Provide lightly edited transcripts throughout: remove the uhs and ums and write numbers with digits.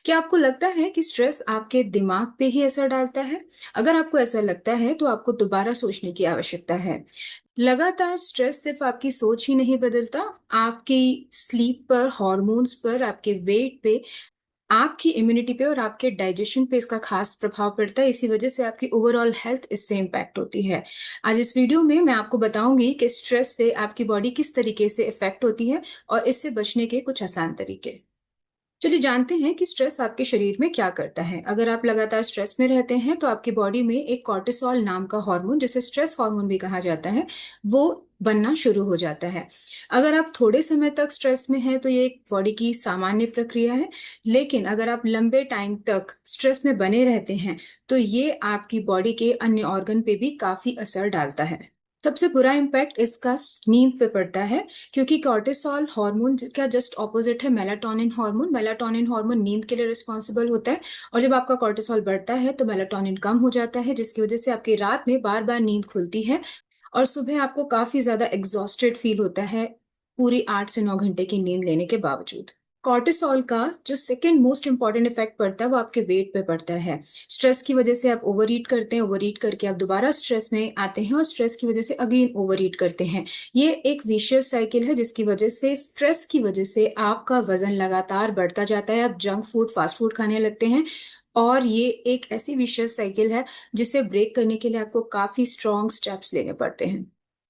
क्या आपको लगता है कि स्ट्रेस आपके दिमाग पे ही असर डालता है? अगर आपको ऐसा लगता है तो आपको दोबारा सोचने की आवश्यकता है। लगातार स्ट्रेस सिर्फ आपकी सोच ही नहीं बदलता, आपकी स्लीप पर, हॉर्मोन्स पर, आपके वेट पे, आपकी इम्यूनिटी पे और आपके डाइजेशन पे इसका खास प्रभाव पड़ता है। इसी वजह से आपकी ओवरऑल हेल्थ इससे इम्पैक्ट होती है। आज इस वीडियो में मैं आपको बताऊंगी कि स्ट्रेस से आपकी बॉडी किस तरीके से इफेक्ट होती है और इससे बचने के कुछ आसान तरीके। चलिए जानते हैं कि स्ट्रेस आपके शरीर में क्या करता है। अगर आप लगातार स्ट्रेस में रहते हैं तो आपकी बॉडी में एक कॉर्टिसोल नाम का हार्मोन, जिसे स्ट्रेस हार्मोन भी कहा जाता है, वो बनना शुरू हो जाता है। अगर आप थोड़े समय तक स्ट्रेस में हैं तो ये एक बॉडी की सामान्य प्रक्रिया है, लेकिन अगर आप लंबे टाइम तक स्ट्रेस में बने रहते हैं तो ये आपकी बॉडी के अन्य ऑर्गन पे भी काफी असर डालता है। सबसे बुरा इम्पैक्ट इसका नींद पे पड़ता है, क्योंकि कॉर्टिसोल हार्मोन का जस्ट ऑपोजिट है मेलाटोनिन हार्मोन। मेलाटोनिन हार्मोन नींद के लिए रिस्पॉन्सिबल होता है, और जब आपका कॉर्टिसोल बढ़ता है तो मेलाटोनिन कम हो जाता है, जिसकी वजह से आपकी रात में बार बार नींद खुलती है और सुबह आपको काफी ज्यादा एग्जॉस्टेड फील होता है, पूरी 8 से 9 घंटे की नींद लेने के बावजूद। कॉर्टिसोल का जो सेकंड मोस्ट इंपॉर्टेंट इफेक्ट पड़ता है वो आपके वेट पे पड़ता है। स्ट्रेस की वजह से आप ओवर ईट करते हैं, ओवर ईट करके आप दोबारा स्ट्रेस में आते हैं और स्ट्रेस की वजह से अगेन ओवर ईट करते हैं। ये एक विशियस साइकिल है, जिसकी वजह से, स्ट्रेस की वजह से आपका वजन लगातार बढ़ता जाता है। आप जंक फूड, फास्ट फूड खाने लगते हैं, और ये एक ऐसी विशियस साइकिल है जिसे ब्रेक करने के लिए आपको काफी स्ट्रॉन्ग स्टेप्स लेने पड़ते हैं।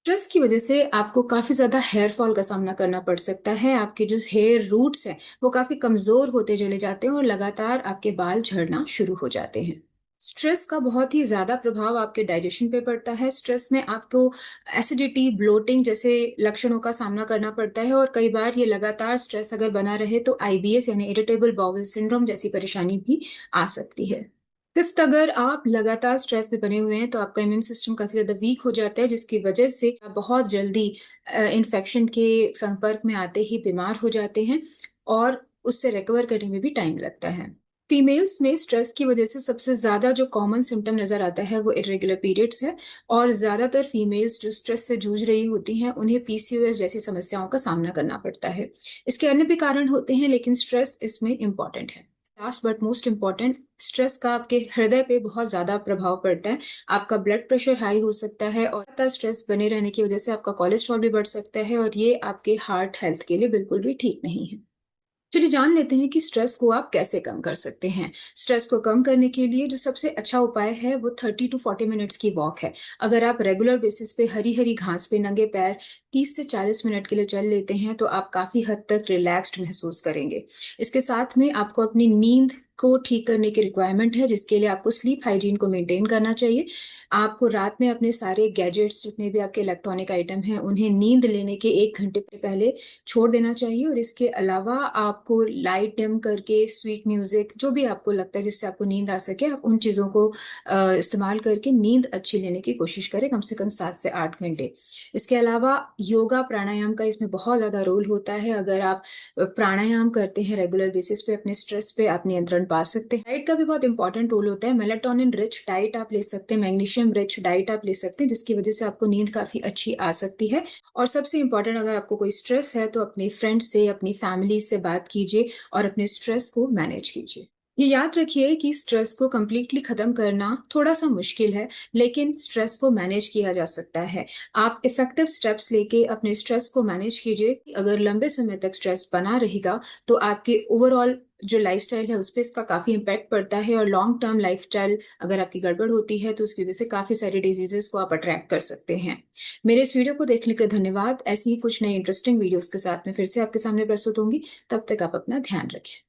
स्ट्रेस की वजह से आपको काफी ज्यादा हेयर फॉल का सामना करना पड़ सकता है। आपके जो हेयर रूट्स हैं वो काफी कमजोर होते चले जाते हैं और लगातार आपके बाल झड़ना शुरू हो जाते हैं। स्ट्रेस का बहुत ही ज्यादा प्रभाव आपके डाइजेशन पे पड़ता है। स्ट्रेस में आपको एसिडिटी, ब्लोटिंग जैसे लक्षणों का सामना करना पड़ता है, और कई बार ये लगातार स्ट्रेस अगर बना रहे तो आईबीएस यानी इरिटेबल बाउल सिंड्रोम जैसी परेशानी भी आ सकती है। फिफ्थ, अगर आप लगातार स्ट्रेस में बने हुए हैं तो आपका इम्यून सिस्टम काफी ज्यादा वीक हो जाता है, जिसकी वजह से आप बहुत जल्दी इन्फेक्शन के संपर्क में आते ही बीमार हो जाते हैं, और उससे रिकवर करने में भी टाइम लगता है। फीमेल्स में स्ट्रेस की वजह से सबसे ज्यादा जो कॉमन सिम्टम नजर आता है वो इरेगुलर पीरियड्स है, और ज्यादातर फीमेल्स जो स्ट्रेस से जूझ रही होती हैं उन्हें पीसीओएस जैसी समस्याओं का सामना करना पड़ता है। इसके अन्य भी कारण होते हैं, लेकिन स्ट्रेस इसमें इम्पॉर्टेंट है। Last but most important, stress का आपके हृदय पे बहुत ज्यादा प्रभाव पड़ता है। आपका ब्लड प्रेशर हाई हो सकता है, और स्ट्रेस बने रहने की वजह से आपका कोलेस्ट्रॉल भी बढ़ सकता है, और ये आपके हार्ट हेल्थ के लिए बिल्कुल भी ठीक नहीं है। चलिए जान लेते हैं कि स्ट्रेस को आप कैसे कम कर सकते हैं। स्ट्रेस को कम करने के लिए जो सबसे अच्छा उपाय है वो 30 to 40 मिनट्स की वॉक है। अगर आप रेगुलर बेसिस पे हरी हरी घास पे नंगे पैर 30 से 40 मिनट के लिए चल लेते हैं तो आप काफी हद तक रिलैक्स्ड महसूस करेंगे। इसके साथ में आपको अपनी नींद को ठीक करने की रिक्वायरमेंट है, जिसके लिए आपको स्लीप हाइजीन को मेंटेन करना चाहिए। आपको रात में अपने सारे गैजेट्स, जितने भी आपके इलेक्ट्रॉनिक आइटम हैं, उन्हें नींद लेने के 1 घंटे पहले छोड़ देना चाहिए। और इसके अलावा आपको लाइट डिम करके स्वीट म्यूजिक, जो भी आपको लगता है जिससे आपको नींद आ सके, आप उन चीजों को इस्तेमाल करके नींद अच्छी लेने की कोशिश करें, कम से कम 7 से 8 घंटे। इसके अलावा योगा प्राणायाम का इसमें बहुत ज्यादा रोल होता है। अगर आप प्राणायाम करते हैं रेगुलर बेसिस पे, अपने स्ट्रेस पे आप नियंत्रण पा सकते हैं। डाइट का भी बहुत इंपॉर्टेंट रोल होता है। मेलाटोनिन रिच डाइट आप ले सकते हैं, मैग्नीशियम रिच डाइट आप ले सकते हैं, जिसकी वजह से आपको नींद काफी अच्छी आ सकती है। और सबसे इंपॉर्टेंट, अगर आपको कोई स्ट्रेस है तो अपने फ्रेंड्स से, अपनी फैमिली से बात कीजिए और अपने स्ट्रेस को मैनेज कीजिए। ये याद रखिए कि स्ट्रेस को कंप्लीटली खत्म करना थोड़ा सा मुश्किल है, लेकिन स्ट्रेस को मैनेज किया जा सकता है। आप इफेक्टिव स्टेप्स लेके अपने स्ट्रेस को मैनेज कीजिए। अगर लंबे समय तक स्ट्रेस बना रहेगा तो आपके ओवरऑल जो लाइफस्टाइल है उस पर इसका काफी इम्पैक्ट पड़ता है, और लॉन्ग टर्म लाइफस्टाइल अगर आपकी गड़बड़ होती है तो उसकी वजह से काफी सारी डिजीजेस को आप अट्रैक्ट कर सकते हैं। मेरे इस वीडियो को देखने के लिए धन्यवाद। ऐसी ही कुछ नई इंटरेस्टिंग वीडियोस के साथ में फिर से आपके सामने प्रस्तुत होंगी। तब तक आप अपना ध्यान रखें।